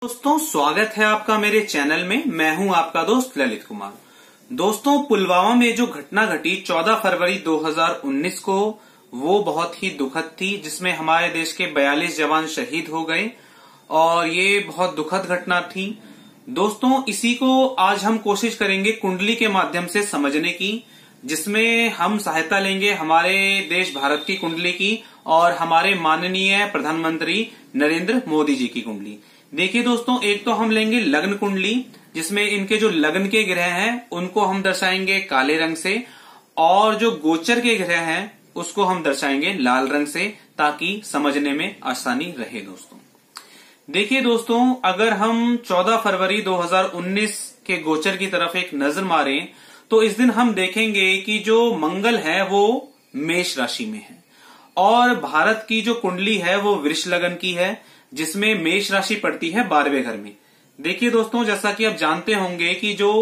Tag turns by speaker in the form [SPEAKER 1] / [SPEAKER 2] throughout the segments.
[SPEAKER 1] दोस्तों, स्वागत है आपका मेरे चैनल में। मैं हूं आपका दोस्त ललित कुमार। दोस्तों, पुलवामा में जो घटना घटी 14 फरवरी 2019 को, वो बहुत ही दुखद थी, जिसमें हमारे देश के 42 जवान शहीद हो गए और ये बहुत दुखद घटना थी। दोस्तों, इसी को आज हम कोशिश करेंगे कुंडली के माध्यम से समझने की, जिसमें हम सहायता लेंगे हमारे देश भारत की कुंडली की और हमारे माननीय प्रधानमंत्री नरेंद्र मोदी जी की कुंडली। देखिए दोस्तों, एक तो हम लेंगे लग्न कुंडली, जिसमें इनके जो लग्न के ग्रह हैं उनको हम दर्शाएंगे काले रंग से, और जो गोचर के ग्रह हैं उसको हम दर्शाएंगे लाल रंग से, ताकि समझने में आसानी रहे। दोस्तों देखिए दोस्तों, अगर हम 14 फरवरी 2019 के गोचर की तरफ एक नजर मारें तो इस दिन हम देखेंगे कि जो मंगल है वो मेष राशि में है और भारत की जो कुंडली है वो वृष लग्न की है, जिसमें मेष राशि पड़ती है 12वें घर में। देखिए दोस्तों, जैसा कि आप जानते होंगे कि जो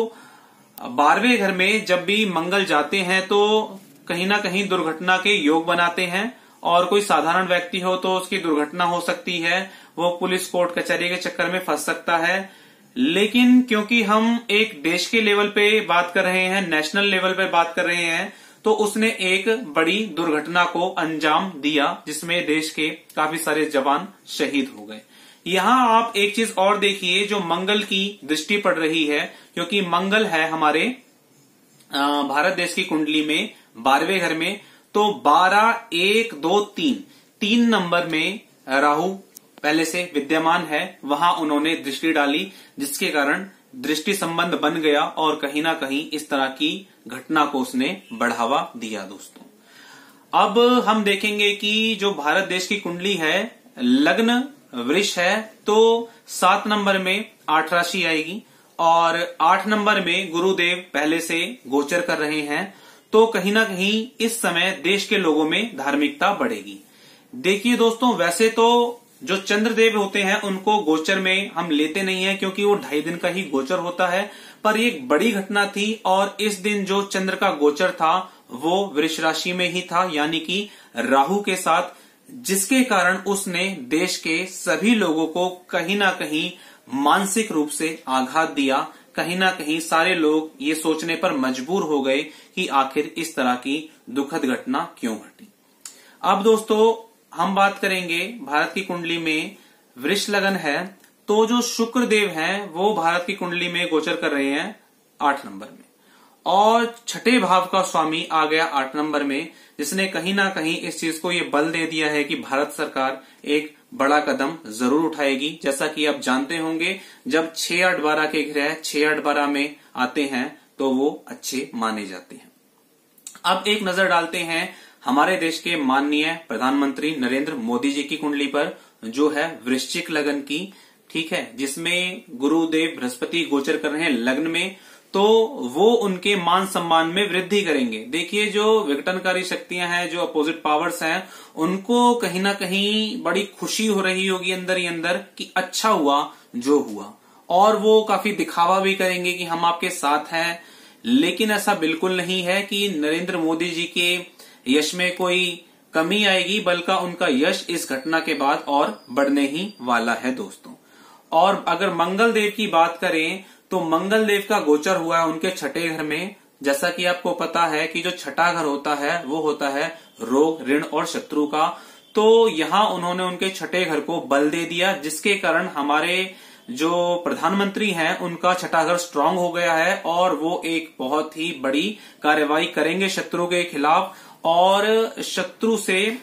[SPEAKER 1] 12वें घर में जब भी मंगल जाते हैं तो कहीं ना कहीं दुर्घटना के योग बनाते हैं, और कोई साधारण व्यक्ति हो तो उसकी दुर्घटना हो सकती है, वो पुलिस कोर्ट कचहरी के चक्कर में फंस सकता है। लेकिन क्योंकि हम एक देश के लेवल पे बात कर रहे हैं, नेशनल लेवल पे बात कर रहे हैं, तो उसने एक बड़ी दुर्घटना को अंजाम दिया, जिसमें देश के काफी सारे जवान शहीद हो गए। यहाँ आप एक चीज और देखिए, जो मंगल की दृष्टि पड़ रही है, क्योंकि मंगल है हमारे भारत देश की कुंडली में 12वें घर में, तो 12, 1, 2, 3 नंबर में राहु पहले से विद्यमान है, वहां उन्होंने दृष्टि डाली, जिसके कारण दृष्टि संबंध बन गया और कहीं ना कहीं इस तरह की घटना को उसने बढ़ावा दिया। दोस्तों, अब हम देखेंगे कि जो भारत देश की कुंडली है, लग्न वृष है, तो 7 नंबर में 8 राशि आएगी और 8 नंबर में गुरुदेव पहले से गोचर कर रहे हैं, तो कहीं ना कहीं इस समय देश के लोगों में धार्मिकता बढ़ेगी। देखिए दोस्तों, वैसे तो जो चंद्रदेव होते हैं उनको गोचर में हम लेते नहीं है, क्योंकि वो 2.5 दिन का ही गोचर होता है, पर ये एक बड़ी घटना थी और इस दिन जो चंद्र का गोचर था वो वृष राशि में ही था, यानी कि राहु के साथ, जिसके कारण उसने देश के सभी लोगों को कहीं ना कहीं मानसिक रूप से आघात दिया। कहीं ना कहीं सारे लोग ये सोचने पर मजबूर हो गए कि आखिर इस तरह की दुखद घटना क्यों घटी। अब दोस्तों, हम बात करेंगे भारत की कुंडली में वृष लगन है, तो जो शुक्र देव हैं वो भारत की कुंडली में गोचर कर रहे हैं 8 नंबर में, और छठे भाव का स्वामी आ गया 8 नंबर में, जिसने कहीं ना कहीं इस चीज को ये बल दे दिया है कि भारत सरकार एक बड़ा कदम जरूर उठाएगी। जैसा कि आप जानते होंगे, जब 6, 8, 12 के ग्रह 6, 8, 12 में आते हैं तो वो अच्छे माने जाते हैं। अब एक नजर डालते हैं हमारे देश के माननीय प्रधानमंत्री नरेंद्र मोदी जी की कुंडली पर, जो है वृश्चिक लगन की, ठीक है, जिसमें गुरुदेव बृहस्पति गोचर कर रहे हैं लग्न में, तो वो उनके मान सम्मान में वृद्धि करेंगे। देखिए, जो विघटनकारी शक्तियां हैं, जो अपोजिट पावर्स हैं, उनको कहीं ना कहीं बड़ी खुशी हो रही होगी अंदर ही अंदर कि अच्छा हुआ जो हुआ, और वो काफी दिखावा भी करेंगे कि हम आपके साथ हैं। लेकिन ऐसा बिल्कुल नहीं है कि नरेंद्र मोदी जी के यश में कोई कमी आएगी, बल्कि उनका यश इस घटना के बाद और बढ़ने ही वाला है। दोस्तों, और अगर मंगल देव की बात करें तो मंगल देव का गोचर हुआ है उनके छठे घर में। जैसा कि आपको पता है कि जो छठा घर होता है वो होता है रोग, ऋण और शत्रु का, तो यहां उन्होंने उनके छठे घर को बल दे दिया, जिसके कारण हमारे जो प्रधानमंत्री हैं उनका छठा घर स्ट्रांग हो गया है और वो एक बहुत ही बड़ी कार्रवाई करेंगे शत्रु के खिलाफ, और शत्रु से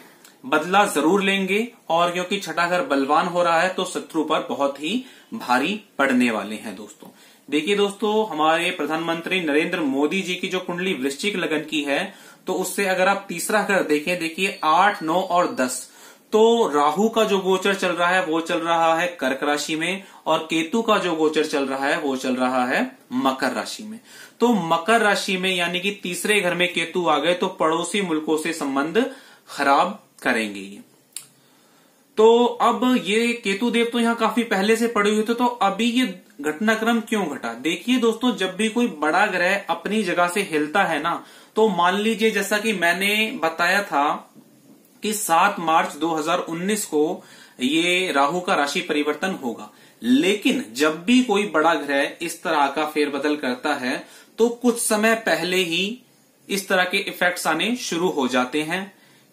[SPEAKER 1] बदला जरूर लेंगे। और क्योंकि छठा घर बलवान हो रहा है तो शत्रु पर बहुत ही भारी पड़ने वाले हैं। दोस्तों देखिए दोस्तों, हमारे प्रधानमंत्री नरेंद्र मोदी जी की जो कुंडली वृश्चिक लगन की है, तो उससे अगर आप तीसरा घर देखें, देखिए 8, 9 और 10, तो राहु का जो गोचर चल रहा है वो चल रहा है कर्क राशि में, और केतु का जो गोचर चल रहा है वो चल रहा है मकर राशि में। तो मकर राशि में यानी कि तीसरे घर में केतु आ गए, तो पड़ोसी मुल्कों से संबंध खराब करेंगे ये। तो अब ये केतु देव तो यहाँ काफी पहले से पड़े हुए थे, तो अभी ये घटनाक्रम क्यों घटा? देखिए दोस्तों, जब भी कोई बड़ा ग्रह अपनी जगह से हिलता है ना, तो मान लीजिए जैसा कि मैंने बताया था कि 7 मार्च 2019 को ये राहु का राशि परिवर्तन होगा, लेकिन जब भी कोई बड़ा ग्रह इस तरह का फेरबदल करता है तो कुछ समय पहले ही इस तरह के इफेक्ट्स आने शुरू हो जाते हैं।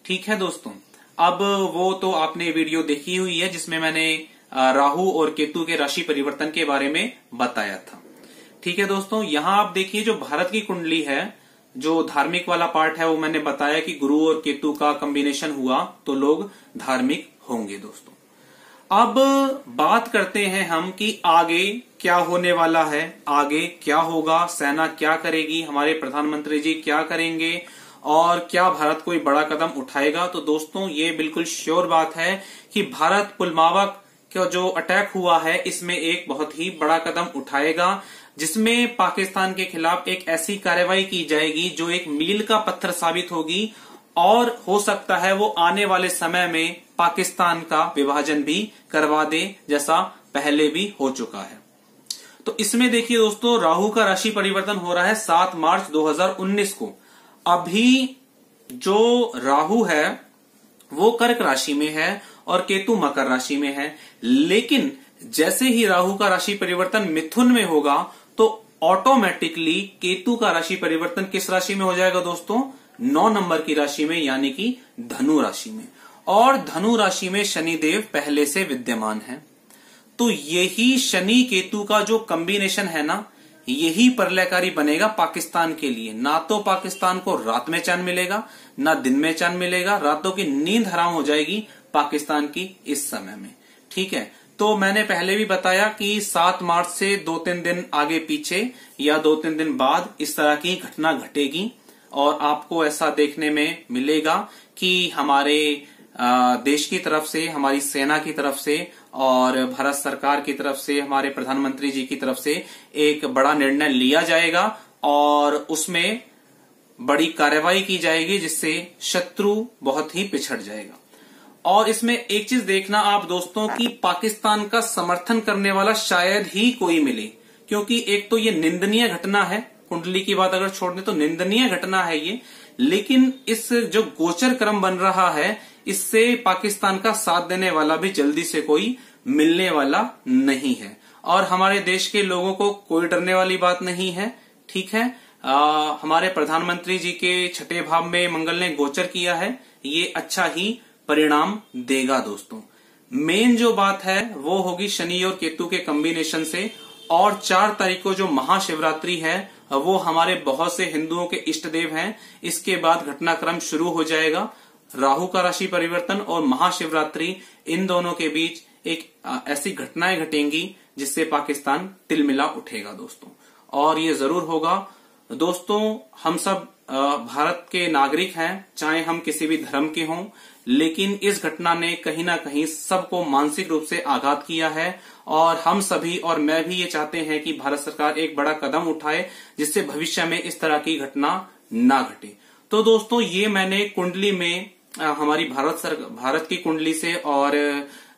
[SPEAKER 1] ठीक है दोस्तों, अब वो तो आपने वीडियो देखी हुई है जिसमें मैंने राहु और केतु के राशि परिवर्तन के बारे में बताया था। ठीक है दोस्तों, यहां आप देखिए जो भारत की कुंडली है, जो धार्मिक वाला पार्ट है, वो मैंने बताया कि गुरु और केतु का कॉम्बिनेशन हुआ तो लोग धार्मिक होंगे। दोस्तों अब बात करते हैं हम कि आगे क्या होने वाला है, आगे क्या होगा, सेना क्या करेगी, हमारे प्रधानमंत्री जी क्या करेंगे और क्या भारत कोई बड़ा कदम उठाएगा। तो दोस्तों ये बिल्कुल श्योर बात है कि भारत पुलवामा का जो अटैक हुआ है इसमें एक बहुत ही बड़ा कदम उठाएगा, जिसमें पाकिस्तान के खिलाफ एक ऐसी कार्रवाई की जाएगी जो एक मील का पत्थर साबित होगी और हो सकता है वो आने वाले समय में पाकिस्तान का विभाजन भी करवा दे, जैसा पहले भी हो चुका है। तो इसमें देखिए दोस्तों, राहु का राशि परिवर्तन हो रहा है 7 मार्च 2019 को। अभी जो राहु है वो कर्क राशि में है और केतु मकर राशि में है, लेकिन जैसे ही राहु का राशि परिवर्तन मिथुन में होगा तो ऑटोमेटिकली केतु का राशि परिवर्तन किस राशि में हो जाएगा दोस्तों? 9 नंबर की राशि में, यानी कि धनु राशि में। और धनु राशि में शनिदेव पहले से विद्यमान है, तो यही शनि केतु का जो कॉम्बिनेशन है ना, यही प्रलयकारी बनेगा पाकिस्तान के लिए। ना तो पाकिस्तान को रात में चैन मिलेगा, ना दिन में चैन मिलेगा, रातों की नींद हराम हो जाएगी पाकिस्तान की इस समय में। ठीक है, तो मैंने पहले भी बताया कि 7 मार्च से 2-3 दिन आगे पीछे या 2-3 दिन बाद इस तरह की घटना घटेगी और आपको ऐसा देखने में मिलेगा कि हमारे देश की तरफ से, हमारी सेना की तरफ से और भारत सरकार की तरफ से, हमारे प्रधानमंत्री जी की तरफ से एक बड़ा निर्णय लिया जाएगा और उसमें बड़ी कार्रवाई की जाएगी जिससे शत्रु बहुत ही पिछड़ जाएगा। और इसमें एक चीज देखना आप दोस्तों कि पाकिस्तान का समर्थन करने वाला शायद ही कोई मिले, क्योंकि एक तो ये निंदनीय घटना है, कुंडली की बात अगर छोड़ दें तो निंदनीय घटना है ये, लेकिन इस जो गोचर क्रम बन रहा है इससे पाकिस्तान का साथ देने वाला भी जल्दी से कोई मिलने वाला नहीं है और हमारे देश के लोगों को कोई डरने वाली बात नहीं है। ठीक है, हमारे प्रधानमंत्री जी के 6ठे भाव में मंगल ने गोचर किया है, ये अच्छा ही परिणाम देगा। दोस्तों मेन जो बात है वो होगी शनि और केतु के कॉम्बिनेशन से, और 4 तारीख को जो महाशिवरात्रि है वो हमारे बहुत से हिंदुओं के इष्ट देव हैं। इसके बाद घटनाक्रम शुरू हो जाएगा, राहु का राशि परिवर्तन और महाशिवरात्रि, इन दोनों के बीच एक ऐसी घटनाएं घटेंगी जिससे पाकिस्तान तिलमिला उठेगा दोस्तों, और ये जरूर होगा। दोस्तों हम सब भारत के नागरिक हैं, चाहे हम किसी भी धर्म के हों, लेकिन इस घटना ने कहीं ना कहीं सबको मानसिक रूप से आघात किया है और हम सभी और मैं भी ये चाहते हैं कि भारत सरकार एक बड़ा कदम उठाए जिससे भविष्य में इस तरह की घटना ना घटे। तो दोस्तों ये मैंने कुंडली में हमारी भारत की कुंडली से और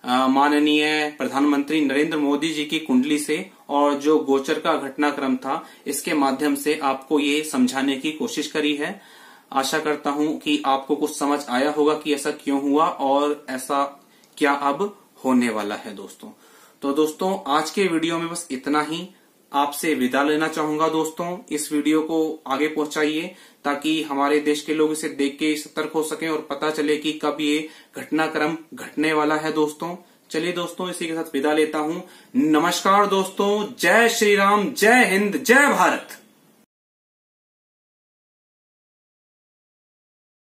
[SPEAKER 1] माननीय प्रधानमंत्री नरेंद्र मोदी जी की कुंडली से और जो गोचर का घटनाक्रम था इसके माध्यम से आपको ये समझाने की कोशिश करी है। आशा करता हूं कि आपको कुछ समझ आया होगा कि ऐसा क्यों हुआ और ऐसा क्या अब होने वाला है दोस्तों। तो दोस्तों आज के वीडियो में बस इतना ही, आपसे विदा लेना चाहूंगा दोस्तों। इस वीडियो को आगे पहुंचाइए ताकि हमारे देश के लोग इसे देख के सतर्क हो सकें और पता चले कि कब ये घटनाक्रम घटने वाला है दोस्तों। चलिए दोस्तों इसी के साथ विदा लेता हूं। नमस्कार दोस्तों, जय श्री राम, जय हिंद, जय भारत।